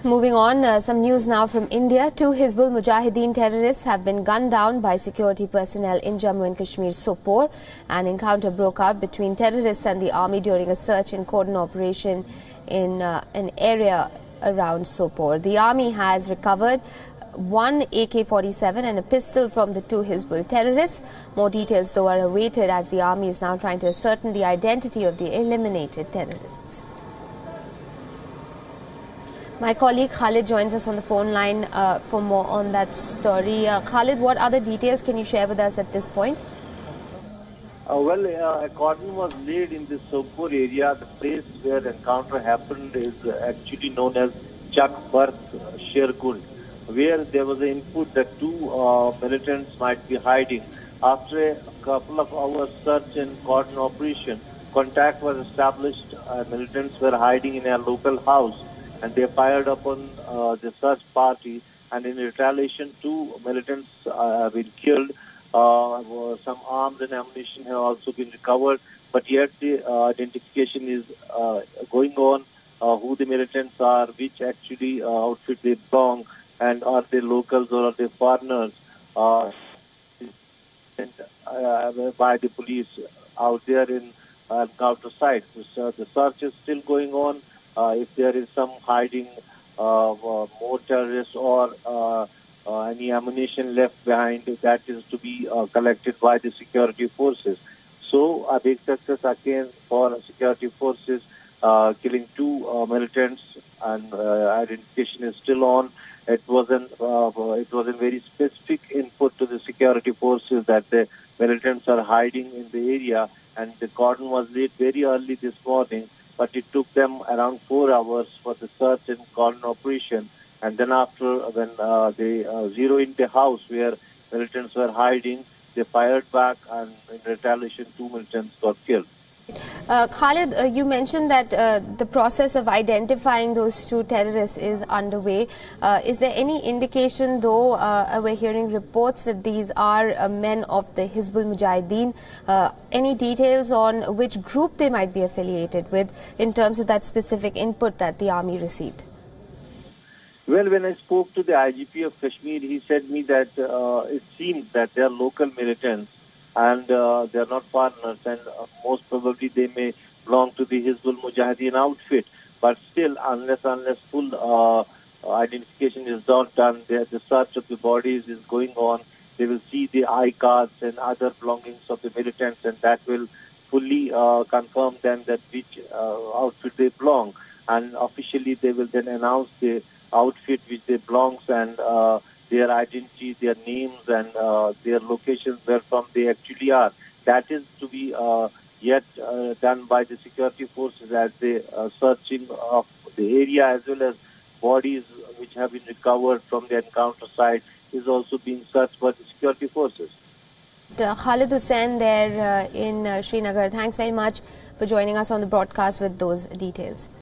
Moving on, some news now from India. 2 Hizbul Mujahideen terrorists have been gunned down by security personnel in Jammu and Kashmir Sopore. An encounter broke out between terrorists and the army during a search and cordon operation in an area around Sopore. The army has recovered one AK-47 and a pistol from the 2 Hizbul terrorists. More details, though, are awaited as the army is now trying to ascertain the identity of the eliminated terrorists. My colleague Khalid joins us on the phone line for more on that story. Khalid, what other details can you share with us at this point? A cordon was laid in the Sopore area. The place where the encounter happened is actually known as Chak Barth Sherkund, where there was an input that 2 militants might be hiding. After a couple of hours search and cordon operation, contact was established. Militants were hiding in a local house, and they fired upon the search party, and in retaliation 2 militants have been killed. Some arms and ammunition have also been recovered, but yet the identification is going on, who the militants are, which actually outfit they belong, and are they locals or are they foreigners, by the police out there in encounter site. The search is still going on. If there is some hiding, more terrorists or any ammunition left behind, that is to be collected by the security forces. So a big success again for security forces, killing 2 militants, and identification is still on. It was a very specific input to the security forces that the militants are hiding in the area, and the cordon was laid very early this morning. But it took them around 4 hours for the search and cordon operation. And then after, when they zeroed in the house where militants were hiding, they fired back, and in retaliation 2 militants got killed. Khalid, you mentioned that the process of identifying those 2 terrorists is underway. Is there any indication, though, we're hearing reports that these are men of the Hizbul Mujahideen? Any details on which group they might be affiliated with in terms of that specific input that the army received? Well, when I spoke to the IGP of Kashmir, he said me that it seems that they are local militants, and they are not foreigners, and most probably they may belong to the Hizbul Mujahideen outfit. But still, unless full identification is not done, the search of the bodies is going on. They will see the eye cards and other belongings of the militants, and that will fully confirm them that which outfit they belong. And officially, they will then announce the outfit which they belongs, and their identity, their names, and their locations where from they actually are. That is to be yet done by the security forces as they searching of the area, as well as bodies which have been recovered from the encounter site is also being searched by the security forces. Khalid Hussain there in Srinagar. Thanks very much for joining us on the broadcast with those details.